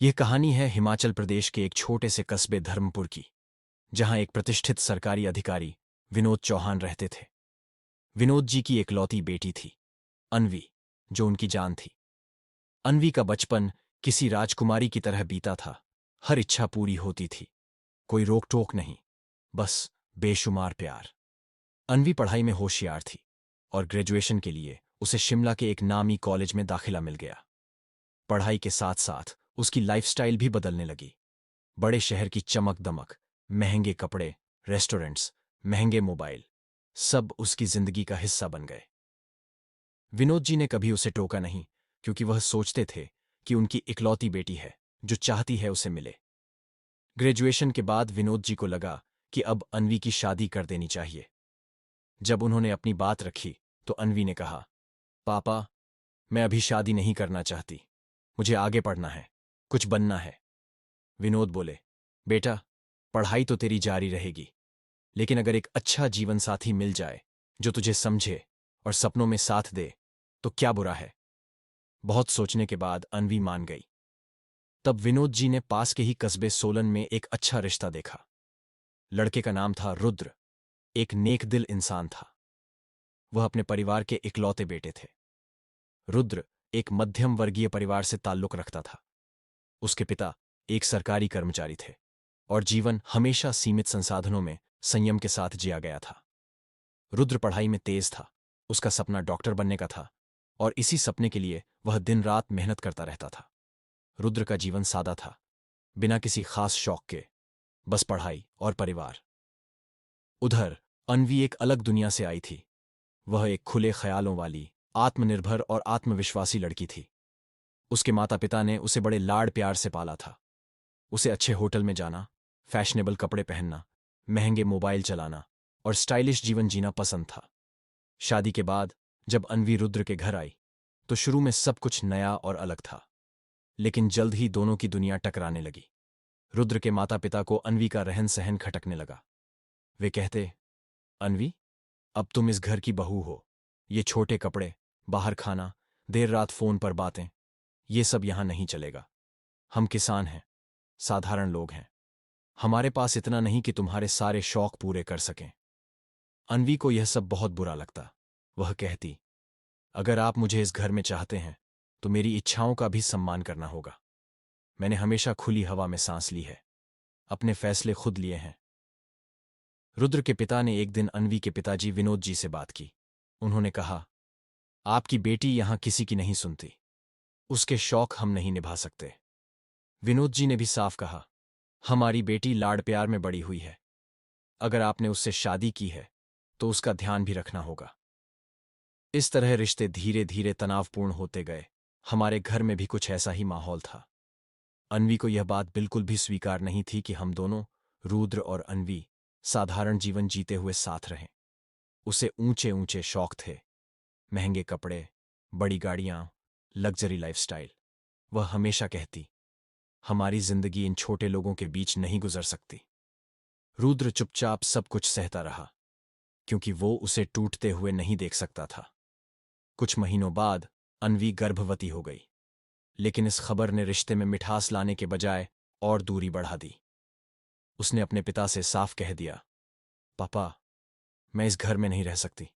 यह कहानी है हिमाचल प्रदेश के एक छोटे से कस्बे धर्मपुर की, जहां एक प्रतिष्ठित सरकारी अधिकारी विनोद चौहान रहते थे। विनोद जी की एकलौती बेटी थी, अन्वी, जो उनकी जान थी। अन्वी का बचपन किसी राजकुमारी की तरह बीता था। हर इच्छा पूरी होती थी, कोई रोक टोक नहीं, बस बेशुमार प्यार। अन्वी पढ़ाई में होशियार थी और ग्रेजुएशन के लिए उसे शिमला के एक नामी कॉलेज में दाखिला मिल गया। पढ़ाई के साथ साथ उसकी लाइफस्टाइल भी बदलने लगी। बड़े शहर की चमक दमक, महंगे कपड़े, रेस्टोरेंट्स, महंगे मोबाइल, सब उसकी जिंदगी का हिस्सा बन गए। विनोद जी ने कभी उसे टोका नहीं, क्योंकि वह सोचते थे कि उनकी इकलौती बेटी है, जो चाहती है उसे मिले। ग्रेजुएशन के बाद विनोद जी को लगा कि अब अन्वी की शादी कर देनी चाहिए। जब उन्होंने अपनी बात रखी तो अन्वी ने कहा, पापा, मैं अभी शादी नहीं करना चाहती, मुझे आगे पढ़ना है, कुछ बनना है। विनोद बोले, बेटा, पढ़ाई तो तेरी जारी रहेगी, लेकिन अगर एक अच्छा जीवन साथी मिल जाए जो तुझे समझे और सपनों में साथ दे, तो क्या बुरा है। बहुत सोचने के बाद अन्वी मान गई। तब विनोद जी ने पास के ही कस्बे सोलन में एक अच्छा रिश्ता देखा। लड़के का नाम था रुद्र, एक नेक दिल इंसान था। वह अपने परिवार के इकलौते बेटे थे। रुद्र एक मध्यम वर्गीय परिवार से ताल्लुक रखता था। उसके पिता एक सरकारी कर्मचारी थे और जीवन हमेशा सीमित संसाधनों में संयम के साथ जिया गया था। रुद्र पढ़ाई में तेज था, उसका सपना डॉक्टर बनने का था और इसी सपने के लिए वह दिन रात मेहनत करता रहता था। रुद्र का जीवन सादा था, बिना किसी खास शौक के, बस पढ़ाई और परिवार। उधर अन्वी एक अलग दुनिया से आई थी। वह एक खुले ख्यालों वाली, आत्मनिर्भर और आत्मविश्वासी लड़की थी। उसके माता पिता ने उसे बड़े लाड़ प्यार से पाला था। उसे अच्छे होटल में जाना, फैशनेबल कपड़े पहनना, महंगे मोबाइल चलाना और स्टाइलिश जीवन जीना पसंद था। शादी के बाद जब अन्वी रुद्र के घर आई, तो शुरू में सब कुछ नया और अलग था, लेकिन जल्द ही दोनों की दुनिया टकराने लगी। रुद्र के माता पिता को अन्वी का रहन सहन खटकने लगा। वे कहते, अन्वी, अब तुम इस घर की बहू हो। ये छोटे कपड़े, बाहर खाना, देर रात फोन पर बातें, ये सब यहां नहीं चलेगा। हम किसान हैं, साधारण लोग हैं, हमारे पास इतना नहीं कि तुम्हारे सारे शौक पूरे कर सकें। अन्वी को यह सब बहुत बुरा लगता। वह कहती, अगर आप मुझे इस घर में चाहते हैं तो मेरी इच्छाओं का भी सम्मान करना होगा। मैंने हमेशा खुली हवा में सांस ली है, अपने फैसले खुद लिए हैं। रुद्र के पिता ने एक दिन अन्वी के पिताजी विनोद जी से बात की। उन्होंने कहा, आपकी बेटी यहां किसी की नहीं सुनती, उसके शौक हम नहीं निभा सकते। विनोद जी ने भी साफ कहा, हमारी बेटी लाड़ प्यार में बड़ी हुई है, अगर आपने उससे शादी की है तो उसका ध्यान भी रखना होगा। इस तरह रिश्ते धीरे धीरे तनावपूर्ण होते गए। हमारे घर में भी कुछ ऐसा ही माहौल था। अन्वी को यह बात बिल्कुल भी स्वीकार नहीं थी कि हम दोनों, रुद्र और अन्वी, साधारण जीवन जीते हुए साथ रहें। उसे ऊंचे ऊंचे शौक थे, महंगे कपड़े, बड़ी गाड़ियां, लग्जरी लाइफस्टाइल। वह हमेशा कहती, हमारी जिंदगी इन छोटे लोगों के बीच नहीं गुजर सकती। रुद्र चुपचाप सब कुछ सहता रहा, क्योंकि वो उसे टूटते हुए नहीं देख सकता था। कुछ महीनों बाद अन्वी गर्भवती हो गई, लेकिन इस खबर ने रिश्ते में मिठास लाने के बजाय और दूरी बढ़ा दी। उसने अपने पिता से साफ कह दिया, पापा, मैं इस घर में नहीं रह सकती,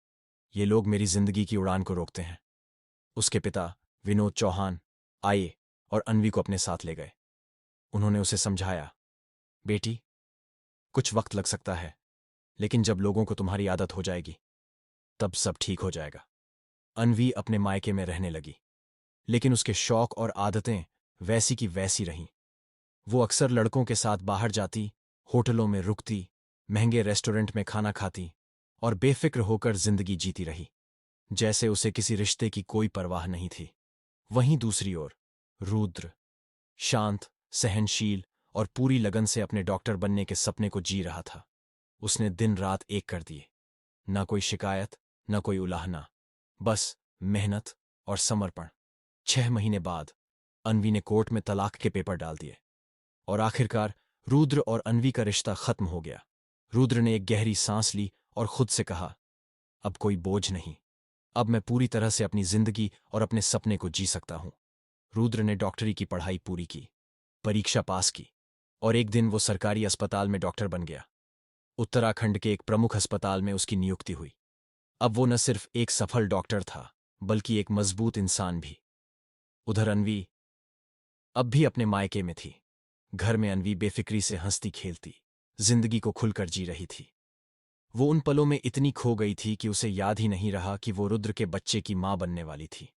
ये लोग मेरी जिंदगी की उड़ान को रोकते हैं। उसके पिता विनोद चौहान आए और अन्वी को अपने साथ ले गए। उन्होंने उसे समझाया, बेटी, कुछ वक्त लग सकता है, लेकिन जब लोगों को तुम्हारी आदत हो जाएगी तब सब ठीक हो जाएगा। अन्वी अपने मायके में रहने लगी, लेकिन उसके शौक और आदतें वैसी की वैसी रहीं। वो अक्सर लड़कों के साथ बाहर जाती, होटलों में रुकती, महंगे रेस्टोरेंट में खाना खाती और बेफिक्र होकर जिंदगी जीती रही, जैसे उसे किसी रिश्ते की कोई परवाह नहीं थी। वहीं दूसरी ओर रुद्र शांत, सहनशील और पूरी लगन से अपने डॉक्टर बनने के सपने को जी रहा था। उसने दिन रात एक कर दिए, ना कोई शिकायत, ना कोई उलाहना, बस मेहनत और समर्पण। 6 महीने बाद अन्वी ने कोर्ट में तलाक के पेपर डाल दिए और आखिरकार रुद्र और अन्वी का रिश्ता खत्म हो गया। रुद्र ने एक गहरी सांस ली और खुद से कहा, अब कोई बोझ नहीं, अब मैं पूरी तरह से अपनी जिंदगी और अपने सपने को जी सकता हूं। रुद्र ने डॉक्टरी की पढ़ाई पूरी की, परीक्षा पास की और एक दिन वो सरकारी अस्पताल में डॉक्टर बन गया। उत्तराखंड के एक प्रमुख अस्पताल में उसकी नियुक्ति हुई। अब वो न सिर्फ एक सफल डॉक्टर था, बल्कि एक मजबूत इंसान भी। उधर अनवी अब भी अपने मायके में थी। घर में अनवी बेफिक्री से हंसती खेलती, जिंदगी को खुलकर जी रही थी। वो उन पलों में इतनी खो गई थी कि उसे याद ही नहीं रहा कि वो रुद्र के बच्चे की मां बनने वाली थी।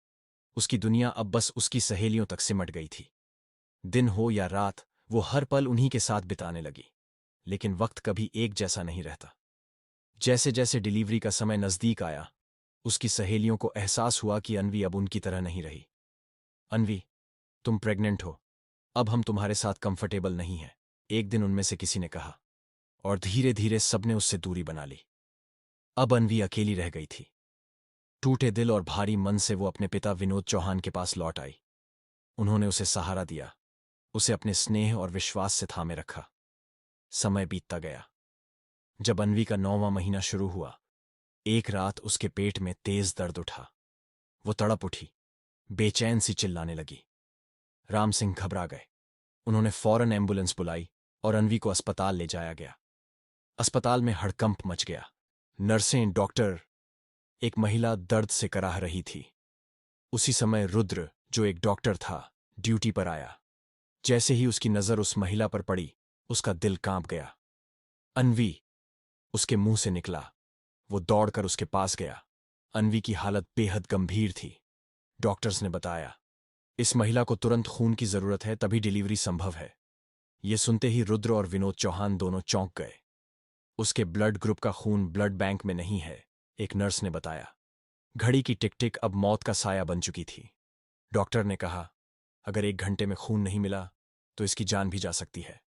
उसकी दुनिया अब बस उसकी सहेलियों तक सिमट गई थी। दिन हो या रात, वो हर पल उन्हीं के साथ बिताने लगी। लेकिन वक्त कभी एक जैसा नहीं रहता। जैसे जैसे डिलीवरी का समय नजदीक आया, उसकी सहेलियों को एहसास हुआ कि अनवी अब उनकी तरह नहीं रही। अनवी, तुम प्रेग्नेंट हो, अब हम तुम्हारे साथ कंफर्टेबल नहीं हैं, एक दिन उनमें से किसी ने कहा। और धीरे धीरे सबने उससे दूरी बना ली। अब अनवी अकेली रह गई थी। टूटे दिल और भारी मन से वो अपने पिता विनोद चौहान के पास लौट आई। उन्होंने उसे सहारा दिया, उसे अपने स्नेह और विश्वास से थामे रखा। समय बीतता गया। जब अनवी का 9वां महीना शुरू हुआ, एक रात उसके पेट में तेज दर्द उठा। वो तड़प उठी, बेचैन सी चिल्लाने लगी। राम सिंह घबरा गए। उन्होंने फौरन एम्बुलेंस बुलाई और अनवी को अस्पताल ले जाया गया। अस्पताल में हड़कंप मच गया। नर्सें, डॉक्टर, एक महिला दर्द से कराह रही थी। उसी समय रुद्र, जो एक डॉक्टर था, ड्यूटी पर आया। जैसे ही उसकी नजर उस महिला पर पड़ी, उसका दिल कांप गया। अनवी, उसके मुंह से निकला। वो दौड़कर उसके पास गया। अनवी की हालत बेहद गंभीर थी। डॉक्टर्स ने बताया, इस महिला को तुरंत खून की जरूरत है, तभी डिलीवरी संभव है। ये सुनते ही रुद्र और विनोद चौहान दोनों चौंक गए। उसके ब्लड ग्रुप का खून ब्लड बैंक में नहीं है, एक नर्स ने बताया। घड़ी की टिक टिक अब मौत का साया बन चुकी थी। डॉक्टर ने कहा, अगर 1 घंटे में खून नहीं मिला तो इसकी जान भी जा सकती है।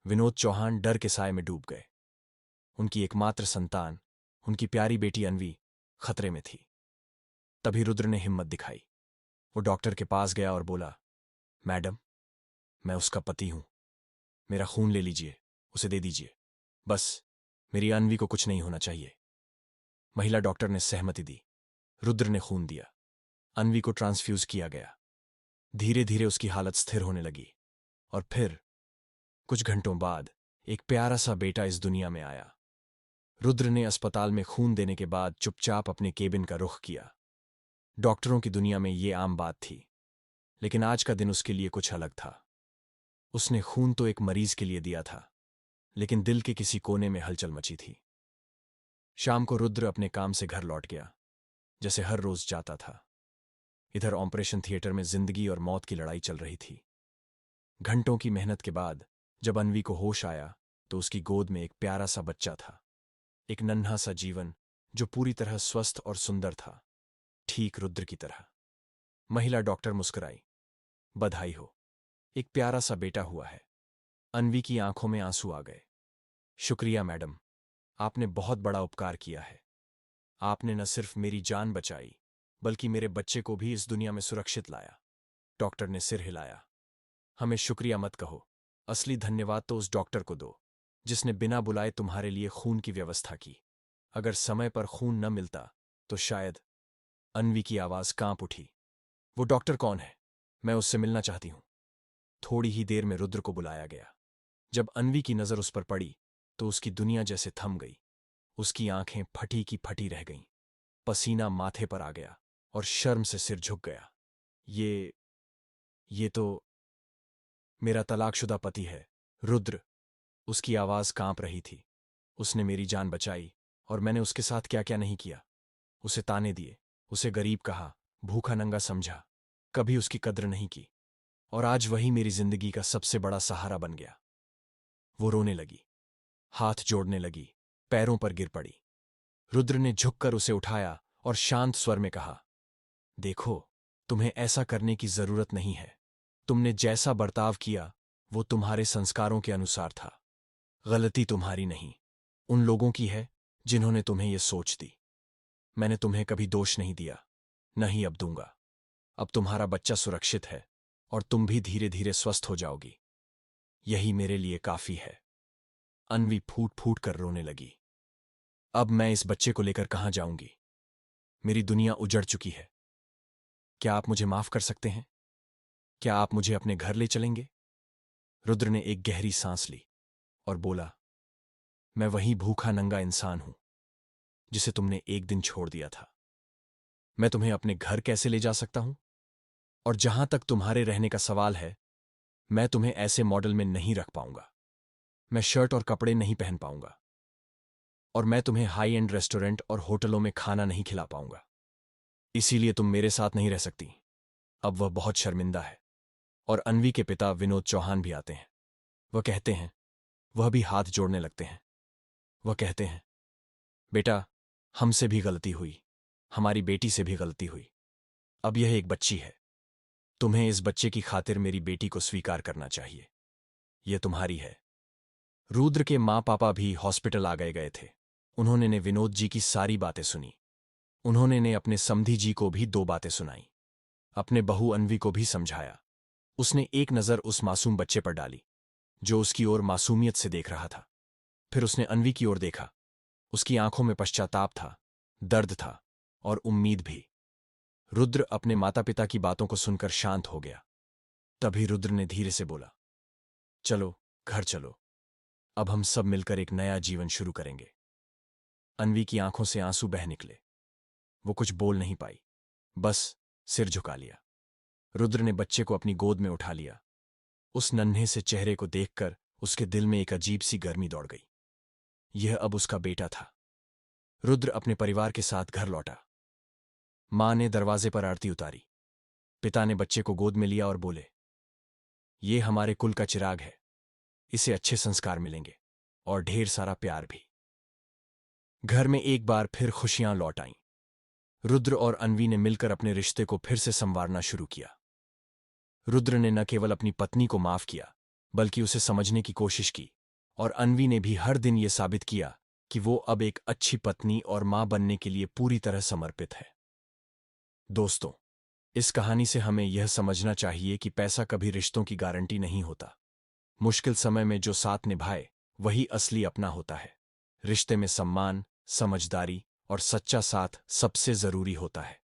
विनोद चौहान डर के साए में डूब गए। उनकी एकमात्र संतान, उनकी प्यारी बेटी अनवी, खतरे में थी। तभी रुद्र ने हिम्मत दिखाई। वो डॉक्टर के पास गया और बोला, मैडम, मैं उसका पति हूं। मेरा खून ले लीजिए, उसे दे दीजिए। बस मेरी अनवी को कुछ नहीं होना चाहिए। महिला डॉक्टर ने सहमति दी। रुद्र ने खून दिया। अनवी को ट्रांसफ्यूज किया गया। धीरे धीरे उसकी हालत स्थिर होने लगी और फिर कुछ घंटों बाद एक प्यारा सा बेटा इस दुनिया में आया। रुद्र ने अस्पताल में खून देने के बाद चुपचाप अपने केबिन का रुख किया। डॉक्टरों की दुनिया में ये आम बात थी, लेकिन आज का दिन उसके लिए कुछ अलग था। उसने खून तो एक मरीज के लिए दिया था, लेकिन दिल के किसी कोने में हलचल मची थी। शाम को रुद्र अपने काम से घर लौट गया, जैसे हर रोज जाता था। इधर ऑपरेशन थिएटर में जिंदगी और मौत की लड़ाई चल रही थी। घंटों की मेहनत के बाद जब अनवी को होश आया, तो उसकी गोद में एक प्यारा सा बच्चा था। एक नन्हा सा जीवन जो पूरी तरह स्वस्थ और सुंदर था, ठीक रुद्र की तरह। महिला डॉक्टर मुस्कुराई, बधाई हो, एक प्यारा सा बेटा हुआ है। अनवी की आंखों में आंसू आ गए। शुक्रिया मैडम, आपने बहुत बड़ा उपकार किया है। आपने न सिर्फ मेरी जान बचाई, बल्कि मेरे बच्चे को भी इस दुनिया में सुरक्षित लाया। डॉक्टर ने सिर हिलाया। हमें शुक्रिया मत कहो, असली धन्यवाद तो उस डॉक्टर को दो जिसने बिना बुलाए तुम्हारे लिए खून की व्यवस्था की। अगर समय पर खून न मिलता तो शायद। अनवी की आवाज कांप उठी। वो डॉक्टर कौन है? मैं उससे मिलना चाहती हूं। थोड़ी ही देर में रुद्र को बुलाया गया। जब अनवी की नजर उस पर पड़ी तो उसकी दुनिया जैसे थम गई। उसकी आंखें फटी की फटी रह गईं। पसीना माथे पर आ गया और शर्म से सिर झुक गया। ये तो मेरा तलाकशुदा पति है, रुद्र। उसकी आवाज कांप रही थी। उसने मेरी जान बचाई और मैंने उसके साथ क्या क्या नहीं किया। उसे ताने दिए, उसे गरीब कहा, भूखा नंगा समझा, कभी उसकी कद्र नहीं की। और आज वही मेरी जिंदगी का सबसे बड़ा सहारा बन गया। वो रोने लगी, हाथ जोड़ने लगी, पैरों पर गिर पड़ी। रुद्र ने झुककर उसे उठाया और शांत स्वर में कहा, देखो, तुम्हें ऐसा करने की जरूरत नहीं है। तुमने जैसा बर्ताव किया वो तुम्हारे संस्कारों के अनुसार था। गलती तुम्हारी नहीं, उन लोगों की है जिन्होंने तुम्हें ये सोच दी। मैंने तुम्हें कभी दोष नहीं दिया, न ही अब दूंगा। अब तुम्हारा बच्चा सुरक्षित है और तुम भी धीरे धीरे स्वस्थ हो जाओगी। यही मेरे लिए काफी है। अनवी फूट फूट कर रोने लगी। अब मैं इस बच्चे को लेकर कहां जाऊंगी? मेरी दुनिया उजड़ चुकी है। क्या आप मुझे माफ कर सकते हैं? क्या आप मुझे अपने घर ले चलेंगे? रुद्र ने एक गहरी सांस ली और बोला, मैं वही भूखा नंगा इंसान हूं जिसे तुमने एक दिन छोड़ दिया था। मैं तुम्हें अपने घर कैसे ले जा सकता हूं? और जहां तक तुम्हारे रहने का सवाल है, मैं तुम्हें ऐसे मॉडल में नहीं रख पाऊंगा। मैं शर्ट और कपड़े नहीं पहन पाऊंगा, और मैं तुम्हें हाई एंड रेस्टोरेंट और होटलों में खाना नहीं खिला पाऊंगा। इसीलिए तुम मेरे साथ नहीं रह सकती। अब वह बहुत शर्मिंदा है। और अन्वी के पिता विनोद चौहान भी आते हैं। वह कहते हैं, वह भी हाथ जोड़ने लगते हैं। वह कहते हैं, बेटा, हमसे भी गलती हुई, हमारी बेटी से भी गलती हुई। अब यह एक बच्ची है। तुम्हें इस बच्चे की खातिर मेरी बेटी को स्वीकार करना चाहिए। यह तुम्हारी है। रुद्र के माँ पापा भी हॉस्पिटल आ गए थे। उन्होंने ने विनोद जी की सारी बातें सुनी। उन्होंने ने अपने समधी जी को भी 2 बातें सुनाई। अपने बहू अन्वी को भी समझाया। उसने एक नज़र उस मासूम बच्चे पर डाली जो उसकी ओर मासूमियत से देख रहा था। फिर उसने अन्वी की ओर देखा। उसकी आंखों में पश्चाताप था, दर्द था और उम्मीद भी। रुद्र अपने माता पिता की बातों को सुनकर शांत हो गया। तभी रुद्र ने धीरे से बोला, चलो, घर चलो। अब हम सब मिलकर एक नया जीवन शुरू करेंगे। अन्वी की आंखों से आंसू बह निकले। वो कुछ बोल नहीं पाई, बस सिर झुका लिया। रुद्र ने बच्चे को अपनी गोद में उठा लिया। उस नन्हे से चेहरे को देखकर उसके दिल में एक अजीब सी गर्मी दौड़ गई। यह अब उसका बेटा था। रुद्र अपने परिवार के साथ घर लौटा। मां ने दरवाजे पर आरती उतारी। पिता ने बच्चे को गोद में लिया और बोले, ये हमारे कुल का चिराग है। इसे अच्छे संस्कार मिलेंगे और ढेर सारा प्यार भी। घर में एक बार फिर खुशियां लौट आईं। रुद्र और अन्वी ने मिलकर अपने रिश्ते को फिर से संवारना शुरू किया। रुद्र ने न केवल अपनी पत्नी को माफ किया, बल्कि उसे समझने की कोशिश की। और अन्वी ने भी हर दिन यह साबित किया कि वो अब एक अच्छी पत्नी और मां बनने के लिए पूरी तरह समर्पित है। दोस्तों, इस कहानी से हमें यह समझना चाहिए कि पैसा कभी रिश्तों की गारंटी नहीं होता। मुश्किल समय में जो साथ निभाए, वही असली अपना होता है। रिश्ते में सम्मान, समझदारी और सच्चा साथ सबसे जरूरी होता है।